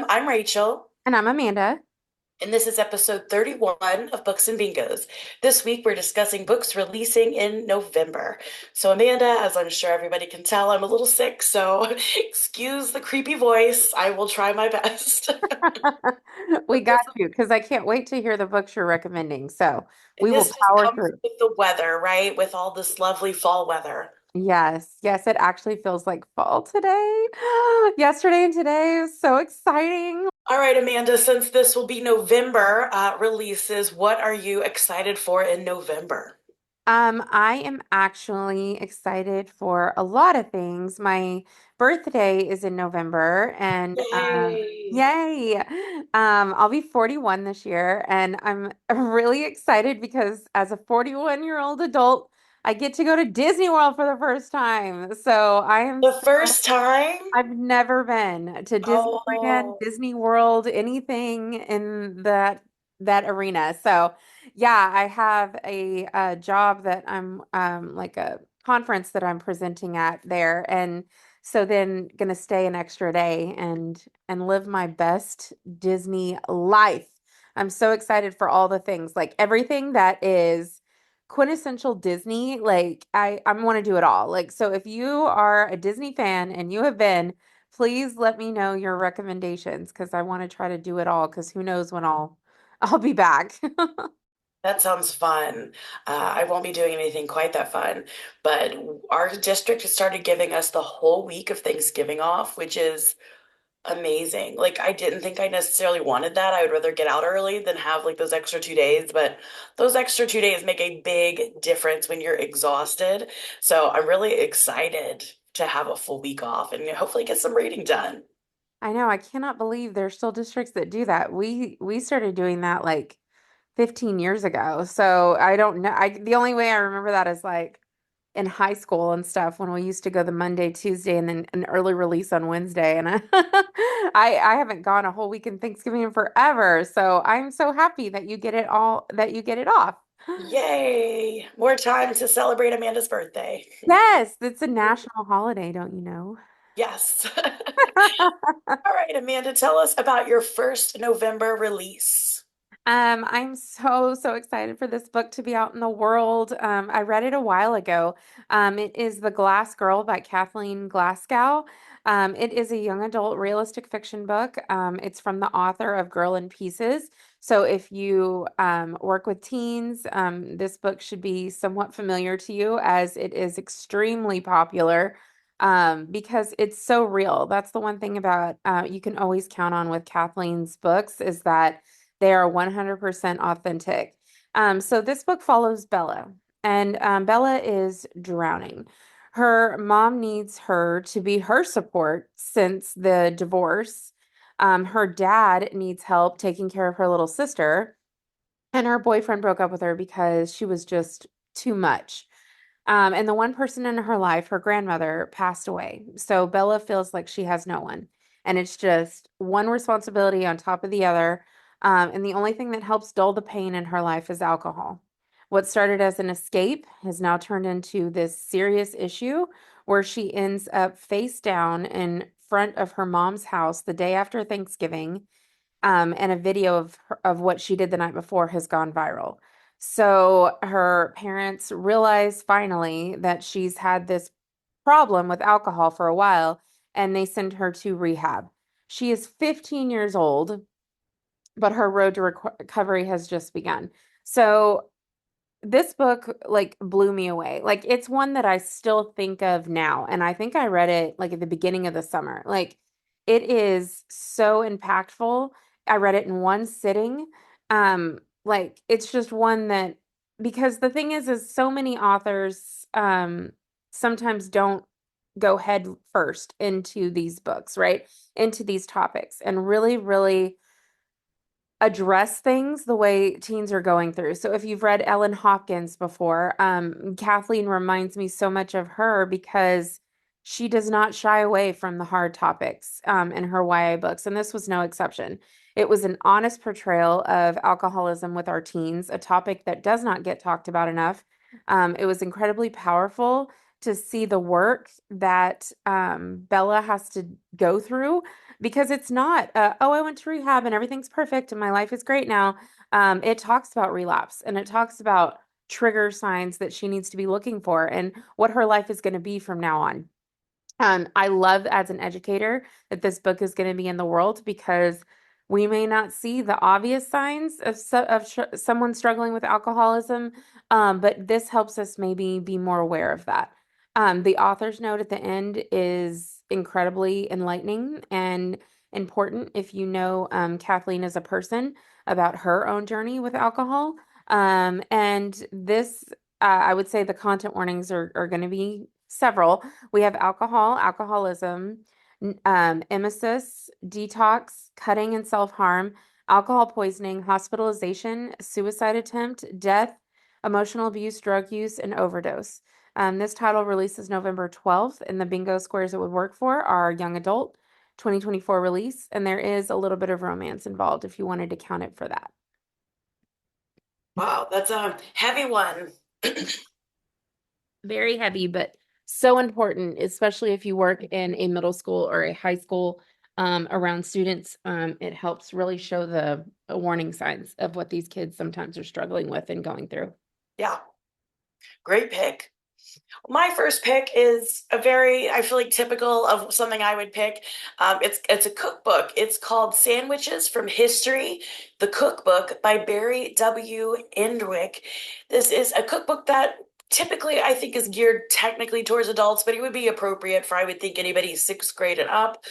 I'm Rachel, And I'm Amanda. and this is episode 31 of Books and Bingos. This week we're discussing books releasing in November. So, Amanda, as I'm sure everybody can tell, I'm a little sick, so excuse the creepy voice. I will try my best. We got you because I can't wait to hear the books you're recommending. So And we this will just power comes through. with the weather, right? With all this lovely fall weather. Yes, yes, it actually feels like fall today. Yesterday and today is so exciting. All right, Amanda, since this will be November releases, what are you excited for in November? I am actually excited for a lot of things. My birthday is in November and Yay! yay. I'll be 41 this year and I'm really excited because as a 41-year-old adult, I get to go to Disney World for the first time. So I am The so first time? I've never been to Disneyland, Oh, Disney World, anything in that arena. So, yeah, I have a job that I'm like a conference that I'm presenting at there, and so then gonna stay an extra day and live my best Disney life. I'm so excited for all the things, like everything that is quintessential Disney. Like I want to do it all. Like so if you are a Disney fan and you have been, please let me know your recommendations because I want to try to do it all because who knows when I'll be back. that sounds fun. I won't be doing anything quite that fun, but our district has started giving us the whole week of Thanksgiving off, which is amazing. Like, I didn't think I necessarily wanted that. I would rather get out early than have like those extra 2 days, but those extra 2 days make a big difference when you're exhausted. So I'm really excited to have a full week off and hopefully get some reading done. I know, I cannot believe there's still districts that do that. We started doing that like 15 years ago. So I don't know. The only way I remember that is like in high school and stuff when we used to go the Monday, Tuesday, and then an early release on Wednesday. And I haven't gone a whole week in Thanksgiving in forever. So I'm so happy that you get it all, that you get it off. Yay! More time to celebrate Amanda's birthday. Yes, it's a national holiday, don't you know? Yes. All right, Amanda, tell us about your first November release. I'm so excited for this book to be out in the world. I read it a while ago. It is The Glass Girl by Kathleen Glasgow. It is a young adult realistic fiction book. It's from the author of Girl in Pieces. So if you work with teens, this book should be somewhat familiar to you as it is extremely popular. Because it's so real. That's the one thing about you can always count on with Kathleen's books is that they are 100% authentic. So this book follows Bella, and Bella is drowning. Her mom needs her to be her support since the divorce. Her dad needs help taking care of her little sister, and her boyfriend broke up with her because she was just too much. And the one person in her life, her grandmother, passed away. So Bella feels like she has no one. And it's just one responsibility on top of the other. And the only thing that helps dull the pain in her life is alcohol. What started as an escape has now turned into this serious issue where she ends up face down in front of her mom's house the day after Thanksgiving, and a video of what she did the night before has gone viral. So her parents realize finally that she's had this problem with alcohol for a while, and they send her to rehab. She is 15 years old, but her road to recovery has just begun. So this book like blew me away. Like it's one that I still think of now, and I think I read it like at the beginning of the summer. Like it is so impactful. I read it in one sitting. Like it's just one that because the thing is so many authors sometimes don't go head first into these books, right? Into these topics and really address things the way teens are going through. So if you've read Ellen Hopkins before, Kathleen reminds me so much of her because she does not shy away from the hard topics in her YA books, and this was no exception. It was an honest portrayal of alcoholism with our teens, a topic that does not get talked about enough. It was incredibly powerful to see the work that Bella has to go through because it's not, oh, I went to rehab and everything's perfect and my life is great now. It talks about relapse and it talks about trigger signs that she needs to be looking for and what her life is going to be from now on. I love as an educator that this book is going to be in the world because we may not see the obvious signs of someone struggling with alcoholism, but this helps us maybe be more aware of that. The author's note at the end is incredibly enlightening and important if you know Kathleen as a person about her own journey with alcohol. And this, I would say the content warnings are going to be several. We have alcohol, alcoholism, emesis, detox, cutting and self-harm, alcohol poisoning, hospitalization, suicide attempt, death, emotional abuse, drug use, and overdose. This title releases November 12th, and the bingo squares it would work for are young adult, 2024 release, and there is a little bit of romance involved if you wanted to count it for that. Wow, that's a heavy one. Very heavy, but so important, especially if you work in a middle school or a high school around students. It helps really show the warning signs of what these kids sometimes are struggling with and going through. Yeah, great pick. My first pick is a very, I feel like typical of something I would pick. It's a cookbook. It's called Sandwiches from History, the Cookbook by Barry W. Enderwick. This is a cookbook that typically I think is geared technically towards adults, but it would be appropriate for, I would think, anybody sixth grade and up.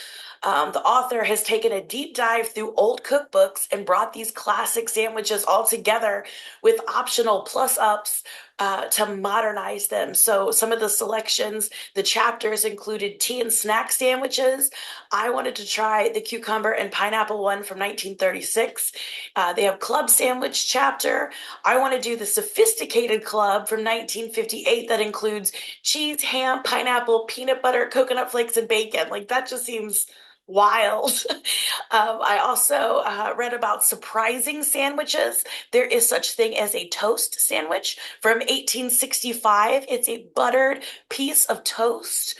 The author has taken a deep dive through old cookbooks and brought these classic sandwiches all together with optional plus ups to modernize them. So some of the selections, the chapters included tea and snack sandwiches. I wanted to try the cucumber and pineapple one from 1936. They have club sandwich chapter. I want to do the sophisticated club from 1958 that includes cheese, ham, pineapple, peanut butter, coconut flakes, and bacon. Like that just seems wild. I also read about surprising sandwiches. There is such thing as a toast sandwich from 1865. It's a buttered piece of toast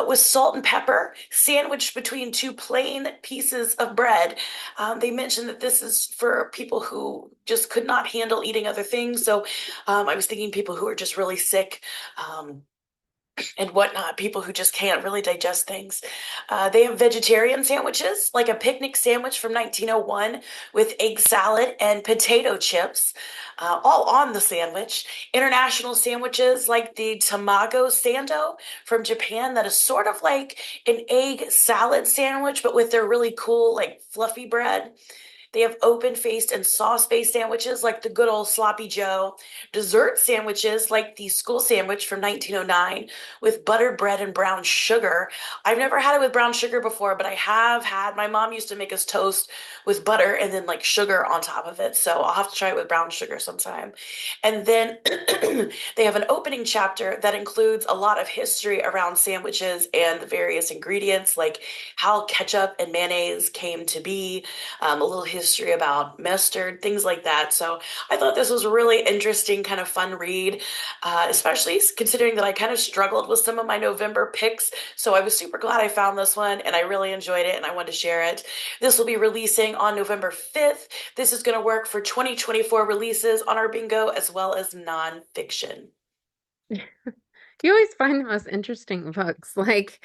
with salt and pepper sandwiched between two plain pieces of bread. They mentioned that this is for people who just could not handle eating other things. So I was thinking people who are just really sick. And whatnot, people who just can't really digest things. They have vegetarian sandwiches, like a picnic sandwich from 1901 with egg salad and potato chips, all on the sandwich. International sandwiches like the tamago sando from Japan, that is sort of like an egg salad sandwich, but with their really cool, like fluffy bread. They have open-faced and sauce-based sandwiches like the good old Sloppy Joe, dessert sandwiches like the school sandwich from 1909 with buttered bread and brown sugar. I've never had it with brown sugar before, but I have had, my mom used to make us toast with butter and then like sugar on top of it. So I'll have to try it with brown sugar sometime. And then they have an opening chapter that includes a lot of history around sandwiches and the various ingredients, like how ketchup and mayonnaise came to be, a little history about mustard, things like that. So I thought this was a really interesting, kind of fun read, especially considering that I kind of struggled with some of my November picks. So I was super glad I found this one and I really enjoyed it and I wanted to share it. This will be releasing on November 5th. This is going to work for 2024 releases on our bingo as well as nonfiction. You always find the most interesting books. Like,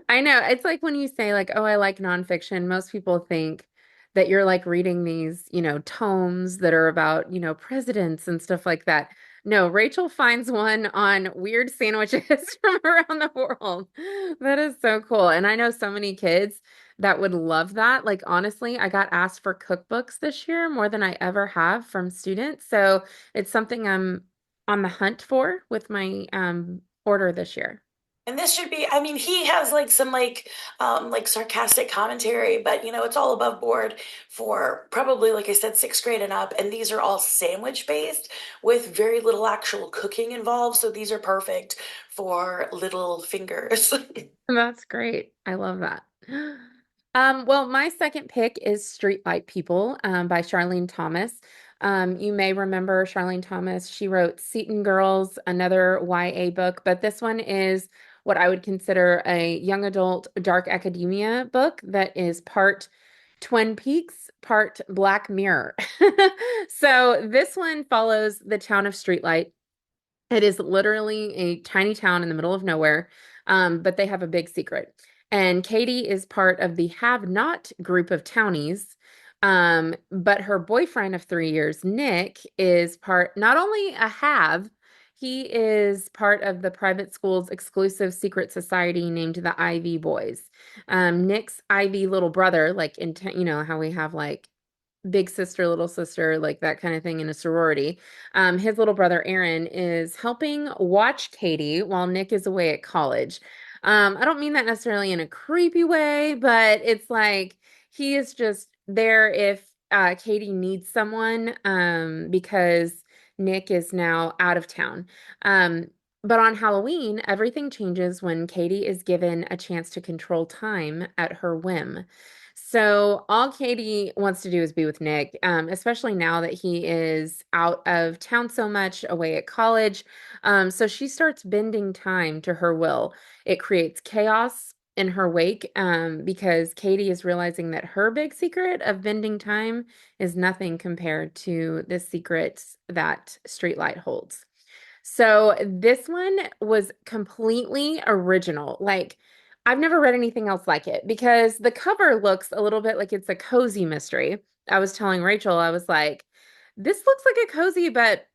I know it's like when you say, like, oh, I like nonfiction, most people think that you're like reading these, tomes that are about, presidents and stuff like that. No, Rachel finds one on weird sandwiches from around the world. That is so cool. And I know so many kids that would love that. Like, honestly, I got asked for cookbooks this year more than I ever have from students. So it's something I'm on the hunt for with my order this year. And this should be, I mean, he has like some like sarcastic commentary, but it's all above board for probably, like I said, sixth grade and up. And these are all sandwich based with very little actual cooking involved. So these are perfect for little fingers. That's great. I love that. Well, my second pick is Streetlight People by Charlene Thomas. You may remember Charlene Thomas. She wrote Seton Girls, another YA book, but this one is what I would consider a young adult dark academia book that is part Twin Peaks, part Black Mirror. So this one follows the town of Streetlight. It is literally a tiny town in the middle of nowhere, but they have a big secret. And Katie is part of the have not group of townies. But her boyfriend of 3 years, Nick, is part not only a have, he is part of the private school's exclusive secret society named the Ivy Boys. Nick's Ivy little brother, like in, how we have like big sister, little sister, like that kind of thing in a sorority. His little brother Aaron is helping watch Katie while Nick is away at college. I don't mean that necessarily in a creepy way, but it's like he is just there if Katie needs someone because Nick is now out of town. Um, but on Halloween, everything changes when Katie is given a chance to control time at her whim. So all Katie wants to do is be with Nick, especially now that he is out of town so much, away at college. So she starts bending time to her will. It creates chaos in her wake, because Katie is realizing that her big secret of bending time is nothing compared to the secrets that Streetlight holds. So this one was completely original. Like, I've never read anything else like it because the cover looks a little bit like it's a cozy mystery. I was telling Rachel, I was like, this looks like a cozy, but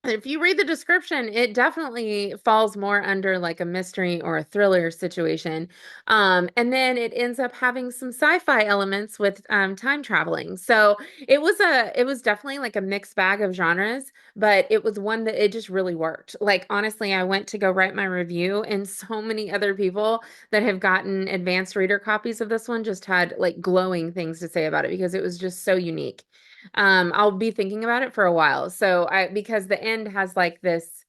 if you read the description, it definitely falls more under like a mystery or a thriller situation. And then it ends up having some sci-fi elements with time traveling. So it was definitely like a mixed bag of genres, but it was one that it just really worked. Like honestly, I went to go write my review, and so many other people that have gotten advanced reader copies of this one just had like glowing things to say about it because it was just so unique. I'll be thinking about it for a while. So because the end has like this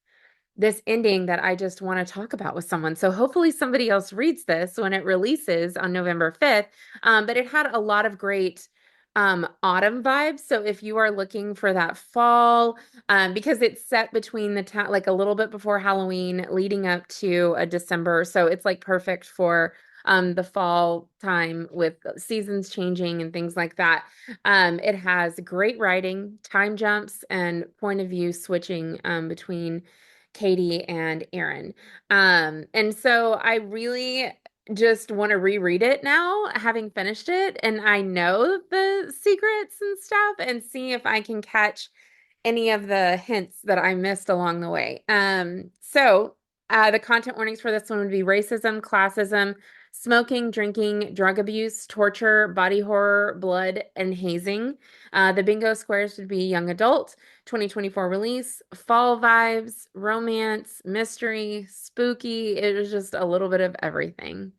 ending that I just want to talk about with someone. So hopefully somebody else reads this when it releases on November 5th. But it had a lot of great autumn vibes. So if you are looking for that fall, because it's set between the town, like a little bit before Halloween, leading up to a December. So it's like perfect for the fall time with seasons changing and things like that. It has great writing, time jumps, and point of view switching between Katie and Aaron. And so I really just want to reread it now, having finished it, and I know the secrets and stuff, and see if I can catch any of the hints that I missed along the way. The content warnings for this one would be racism, classism, smoking, drinking, drug abuse, torture, body horror, blood, and hazing. The bingo squares would be young adult, 2024 release, fall vibes, romance, mystery, spooky. It was just a little bit of everything.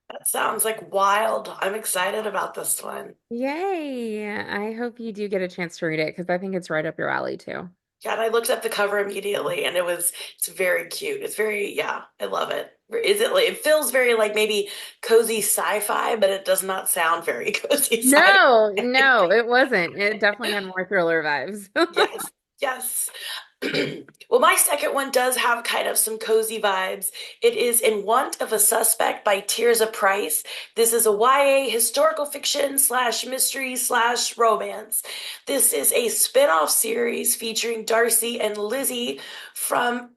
That sounds like wild. I'm excited about this one. Yay! I hope you do get a chance to read it because I think it's right up your alley too. Yeah, and I looked at the cover immediately and it's very cute. It's very, yeah, I love it. Is it like, it feels very like maybe cozy sci-fi, but it does not sound very cozy sci-fi. No, no, it wasn't. It definitely had more thriller vibes. Yes, yes. Well, my second one does have kind of some cozy vibes. It is In Want of a Suspect by Tirzah Price. This is a YA historical fiction slash mystery slash romance. This is a spin-off series featuring Darcy and Lizzie from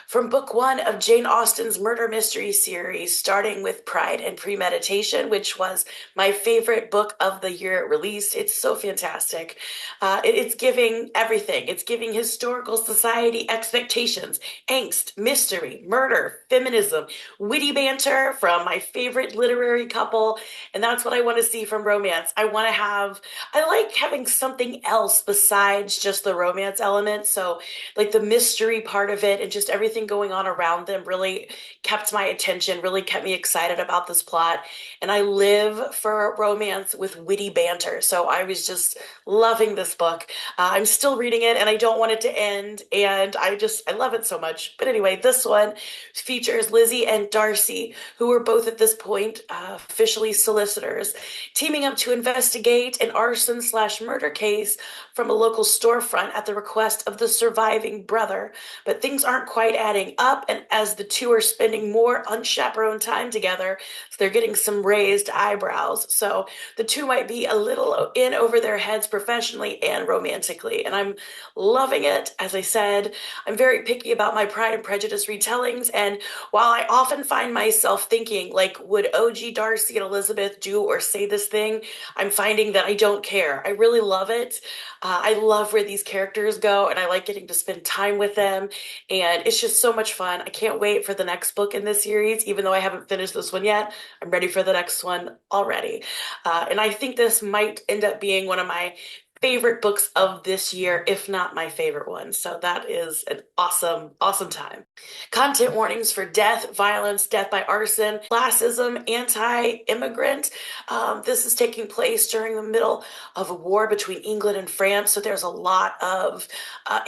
from book one of Jane Austen's murder mystery series, starting with Pride and Premeditation, which was my favorite book of the year it released. It's so fantastic. It's giving everything. It's giving historical society expectations, angst, mystery, murder, feminism, witty banter from my favorite literary couple. And that's what I want to see from romance. I like having something else besides just the romance element. So, like the mystery part of it and just everything going on around them really kept my attention, really kept me excited about this plot. And I live for romance with witty banter. So I was just loving this book. I'm still reading it and I don't want it to end. end, and I love it so much. But anyway, this one features Lizzie and Darcy, who are both at this point officially solicitors, teaming up to investigate an arson slash murder case from a local storefront at the request of the surviving brother. But things aren't quite adding up, and as the two are spending more unchaperoned time together, they're getting some raised eyebrows. So the two might be a little in over their heads professionally and romantically. And I'm loving it. As I said, I'm very picky about my Pride and Prejudice retellings. And while I often find myself thinking, like, would OG Darcy and Elizabeth do or say this thing? I'm finding that I don't care. I really love it. I love where these characters go, and I like getting to spend time with them. And it's just so much fun. I can't wait for the next book in this series, even though I haven't finished this one yet. I'm ready for the next one already. And I think this might end up being one of my favorite books of this year, if not my favorite one. So that is an awesome, awesome time. Content warnings for death, violence, death by arson, classism, anti-immigrant. This is taking place during the middle of a war between England and France. So there's a lot of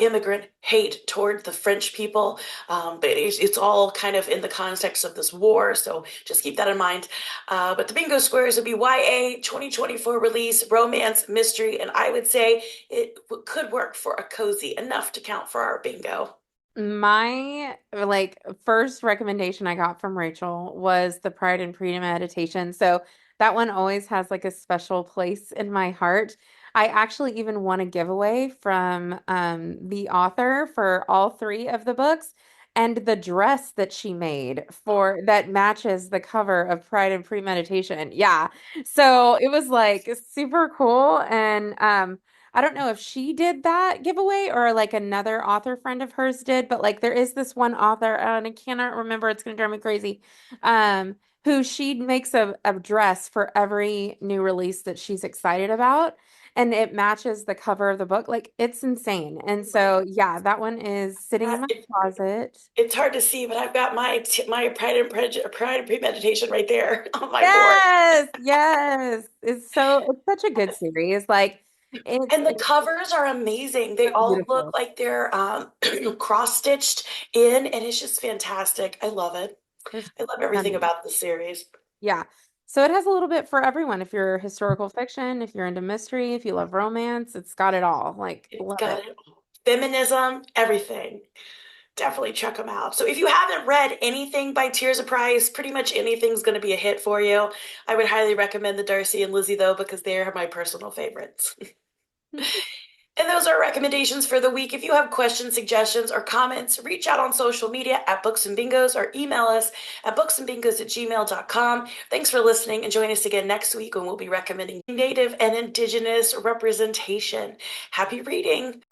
immigrant hate toward the French people. But it's all kind of in the context of this war. So just keep that in mind. But the bingo squares would be YA 2024 release, romance, mystery, and I would say it could work for a cozy enough to count for our bingo. My like first recommendation I got from Rachel was the Pride and Premeditation. So that one always has like a special place in my heart. I actually even won a giveaway from the author for all three of the books. And the dress that she made for that matches the cover of Pride and Premeditation. Yeah. So it was like super cool. And I don't know if she did that giveaway or like another author friend of hers did, but like there is this one author, and I cannot remember, it's gonna drive me crazy, who she makes a dress for every new release that she's excited about, and it matches the cover of the book. Like it's insane. And so yeah, that one is sitting in my It, closet. it's hard to see, but I've got my Pride and Premeditation right there on my board. Yes, yes. It's such a good series. Like And the it's covers are amazing. They so all look beautiful. like they're cross-stitched in, and it's just fantastic. I love it. There's I love everything stunning. about the series. Yeah. So it has a little bit for everyone. If you're historical fiction, if you're into mystery, if you love romance, it's got it all. Like, It's love got it. it all. Feminism, everything. Definitely check them out. So if you haven't read anything by Tirzah Price, pretty much anything's going to be a hit for you. I would highly recommend the Darcy and Lizzie though, because they're my personal favorites. And those are recommendations for the week. If you have questions, suggestions, or comments, reach out on social media at Books and Bingos or email us at booksandbingos@gmail.com. Thanks for listening, and join us again next week when we'll be recommending Native and Indigenous representation. Happy reading!